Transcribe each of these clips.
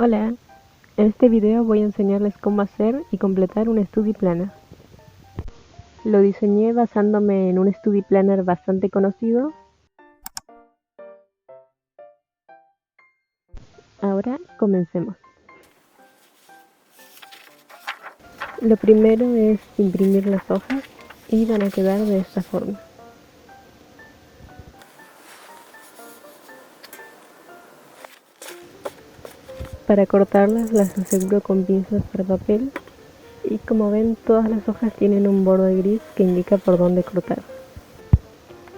Hola, en este video voy a enseñarles cómo hacer y completar un Study Planner. Lo diseñé basándome en un Study Planner bastante conocido. Ahora comencemos. Lo primero es imprimir las hojas y van a quedar de esta forma. Para cortarlas las aseguro con pinzas para papel y como ven todas las hojas tienen un borde gris que indica por dónde cortar.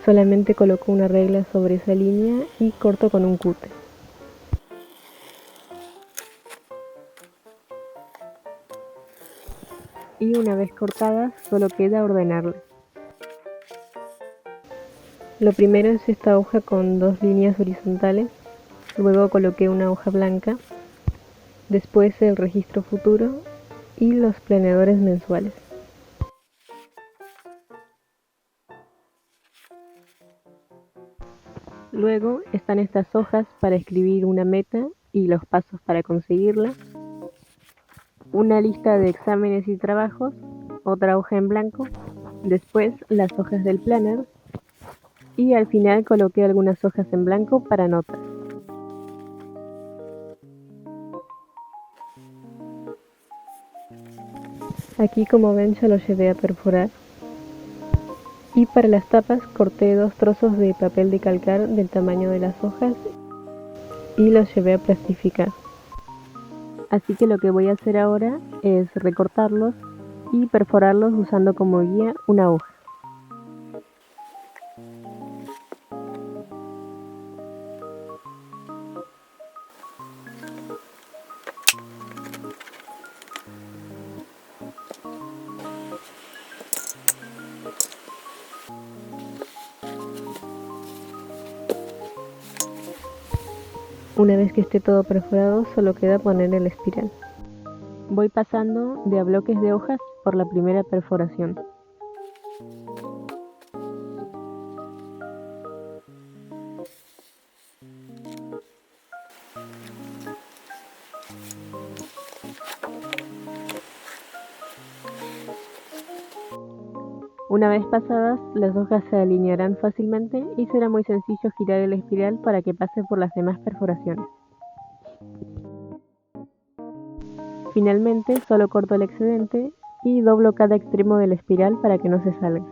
Solamente coloco una regla sobre esa línea y corto con un cúter. Y una vez cortadas solo queda ordenarlas. Lo primero es esta hoja con dos líneas horizontales, luego coloqué una hoja blanca, después el registro futuro y los planeadores mensuales. Luego están estas hojas para escribir una meta y los pasos para conseguirla, una lista de exámenes y trabajos, otra hoja en blanco, después las hojas del planner y al final coloqué algunas hojas en blanco para notas. Aquí como ven ya lo llevé a perforar. Y para las tapas corté dos trozos de papel de calcar del tamaño de las hojas y los llevé a plastificar. Así que lo que voy a hacer ahora es recortarlos y perforarlos usando como guía una hoja. Una vez que esté todo perforado solo queda poner el espiral. Voy pasando de a bloques de hojas por la primera perforación. Una vez pasadas, las hojas se alinearán fácilmente y será muy sencillo girar el espiral para que pase por las demás perforaciones. Finalmente, solo corto el excedente y doblo cada extremo de la espiral para que no se salga.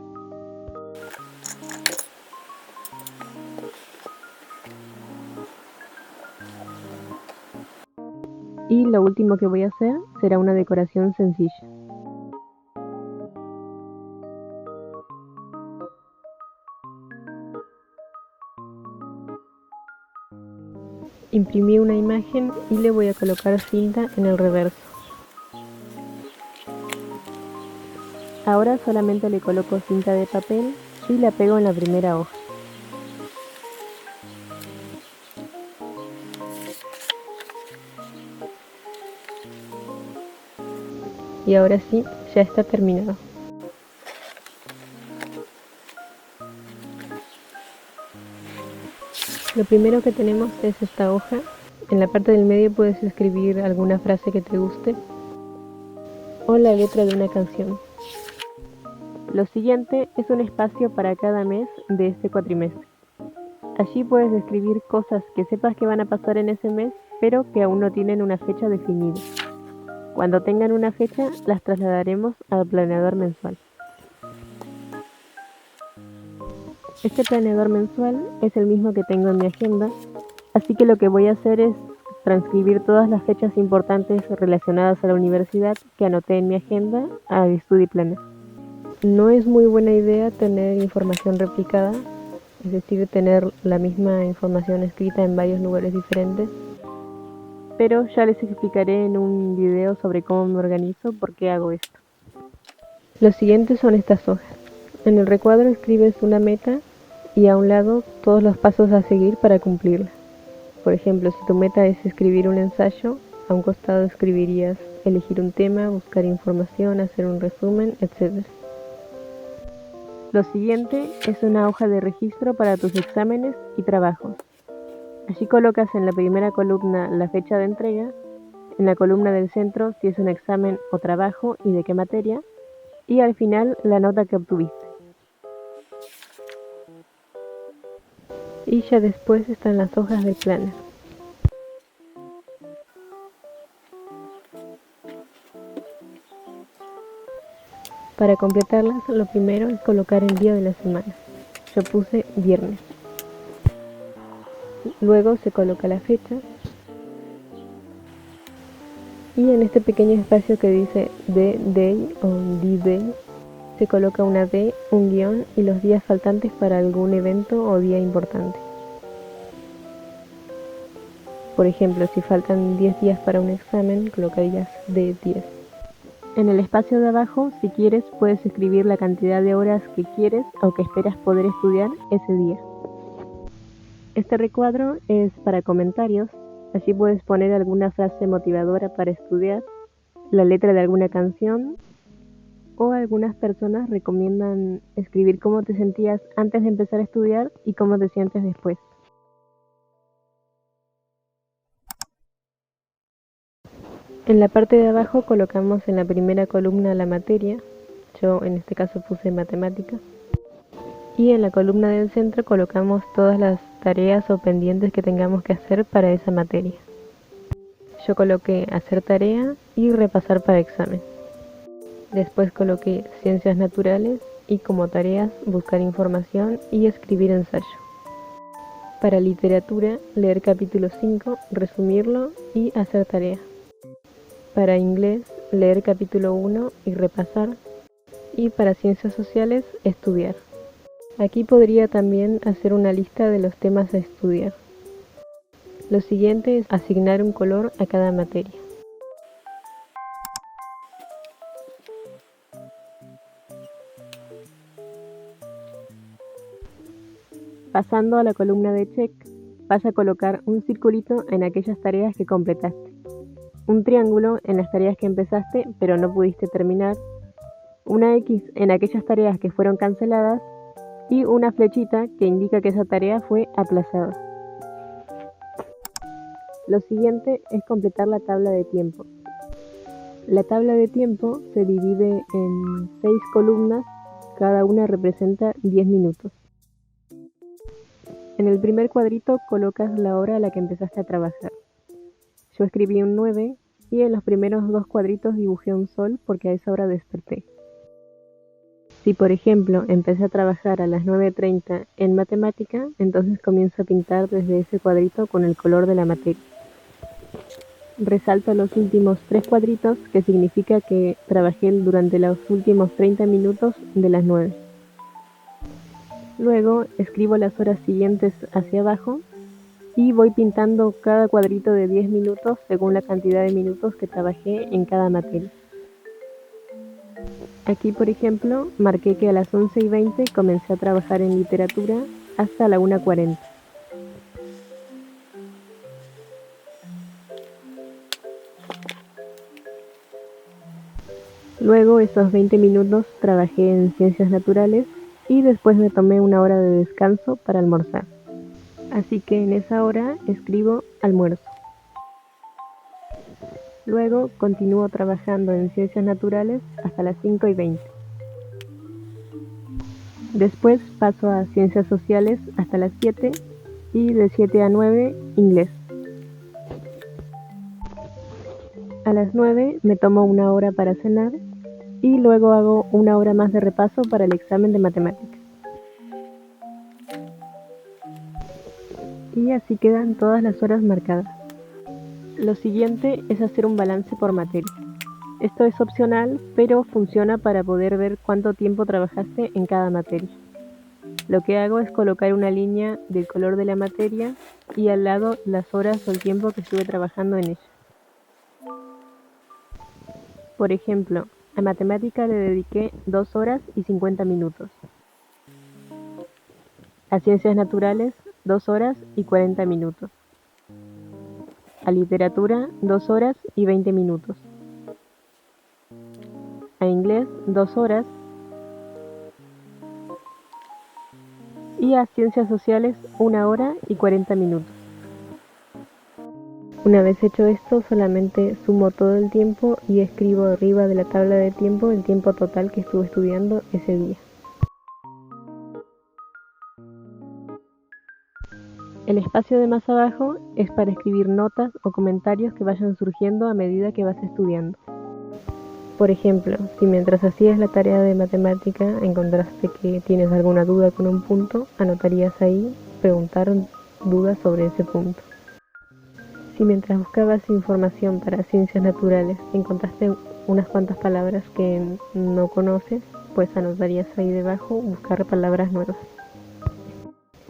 Y lo último que voy a hacer será una decoración sencilla. Imprimí una imagen y le voy a colocar cinta en el reverso. Ahora solamente le coloco cinta de papel y la pego en la primera hoja. Y ahora sí, ya está terminado. Lo primero que tenemos es esta hoja. En la parte del medio puedes escribir alguna frase que te guste o la letra de una canción. Lo siguiente es un espacio para cada mes de este cuatrimestre. Allí puedes escribir cosas que sepas que van a pasar en ese mes, pero que aún no tienen una fecha definida. Cuando tengan una fecha, las trasladaremos al planeador mensual. Este planeador mensual es el mismo que tengo en mi agenda, así que lo que voy a hacer es transcribir todas las fechas importantes relacionadas a la universidad que anoté en mi agenda al Study Planner. No es muy buena idea tener información replicada, es decir, tener la misma información escrita en varios lugares diferentes, pero ya les explicaré en un video sobre cómo me organizo por qué hago esto. Los siguientes son estas hojas. En el recuadro escribes una meta y a un lado todos los pasos a seguir para cumplirla. Por ejemplo, si tu meta es escribir un ensayo, a un costado escribirías elegir un tema, buscar información, hacer un resumen, etc. Lo siguiente es una hoja de registro para tus exámenes y trabajos. Allí colocas en la primera columna la fecha de entrega en la columna del centro si es un examen o trabajo y de qué materia, y al final la nota que obtuviste. Y ya después están las hojas del planner. Para completarlas, lo primero es colocar el día de la semana. Yo puse viernes. Luego se coloca la fecha. Y en este pequeño espacio que dice The Day o D-Day, se coloca una D, un guión y los días faltantes para algún evento o día importante. Por ejemplo, si faltan 10 días para un examen, colocarías D10. En el espacio de abajo, si quieres, puedes escribir la cantidad de horas que quieres o que esperas poder estudiar ese día. Este recuadro es para comentarios, allí puedes poner alguna frase motivadora para estudiar, la letra de alguna canción, o algunas personas recomiendan escribir cómo te sentías antes de empezar a estudiar y cómo te sientes después. En la parte de abajo colocamos en la primera columna la materia, yo en este caso puse matemática, y en la columna del centro colocamos todas las tareas o pendientes que tengamos que hacer para esa materia. Yo coloqué hacer tarea y repasar para examen. Después coloqué ciencias naturales y como tareas buscar información y escribir ensayo. Para literatura, leer capítulo 5, resumirlo y hacer tarea. Para inglés, leer capítulo 1 y repasar. Y para ciencias sociales, estudiar. Aquí podría también hacer una lista de los temas a estudiar. Lo siguiente es asignar un color a cada materia. Pasando a la columna de check, vas a colocar un circulito en aquellas tareas que completaste, un triángulo en las tareas que empezaste pero no pudiste terminar, una X en aquellas tareas que fueron canceladas y una flechita que indica que esa tarea fue aplazada. Lo siguiente es completar la tabla de tiempo. La tabla de tiempo se divide en 6 columnas, cada una representa 10 minutos. En el primer cuadrito colocas la hora a la que empezaste a trabajar. Yo escribí un 9 y en los primeros 2 cuadritos dibujé un sol porque a esa hora desperté. Si por ejemplo empecé a trabajar a las 9:30 en matemática, entonces comienzo a pintar desde ese cuadrito con el color de la materia. Resalto los últimos 3 cuadritos, que significa que trabajé durante los últimos 30 minutos de las 9. Luego escribo las horas siguientes hacia abajo y voy pintando cada cuadrito de 10 minutos según la cantidad de minutos que trabajé en cada materia. Aquí, por ejemplo, marqué que a las 11:20 comencé a trabajar en literatura hasta la 1:40. Luego, esos 20 minutos trabajé en ciencias naturales y después me tomé una hora de descanso para almorzar. Así que en esa hora escribo almuerzo. Luego continúo trabajando en ciencias naturales hasta las 5:20. Después paso a ciencias sociales hasta las 7 y de 7 a 9 inglés. A las 9 me tomo una hora para cenar y luego hago una hora más de repaso para el examen de matemáticas. Y así quedan todas las horas marcadas. Lo siguiente es hacer un balance por materia. Esto es opcional, pero funciona para poder ver cuánto tiempo trabajaste en cada materia. Lo que hago es colocar una línea del color de la materia y al lado las horas o el tiempo que estuve trabajando en ella. Por ejemplo, a matemática le dediqué 2 horas y 50 minutos. A ciencias naturales, 2 horas y 40 minutos. A literatura, 2 horas y 20 minutos. A inglés, 2 horas. Y a ciencias sociales, 1 hora y 40 minutos. Una vez hecho esto, solamente sumo todo el tiempo y escribo arriba de la tabla de tiempo el tiempo total que estuve estudiando ese día. El espacio de más abajo es para escribir notas o comentarios que vayan surgiendo a medida que vas estudiando. Por ejemplo, si mientras hacías la tarea de matemática encontraste que tienes alguna duda con un punto, anotarías ahí preguntar dudas sobre ese punto. Si mientras buscabas información para ciencias naturales encontraste unas cuantas palabras que no conoces, pues anotarías ahí debajo buscar palabras nuevas.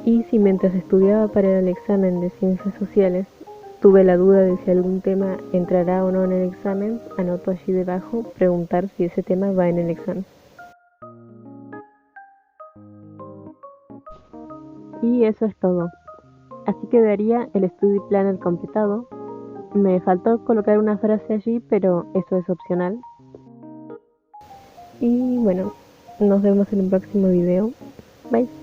Y si mientras estudiaba para el examen de ciencias sociales tuve la duda de si algún tema entrará o no en el examen, anoto allí debajo preguntar si ese tema va en el examen. Y eso es todo. Así quedaría el Study Planner completado. Me faltó colocar una frase allí, pero eso es opcional. Y bueno, nos vemos en un próximo video. Bye.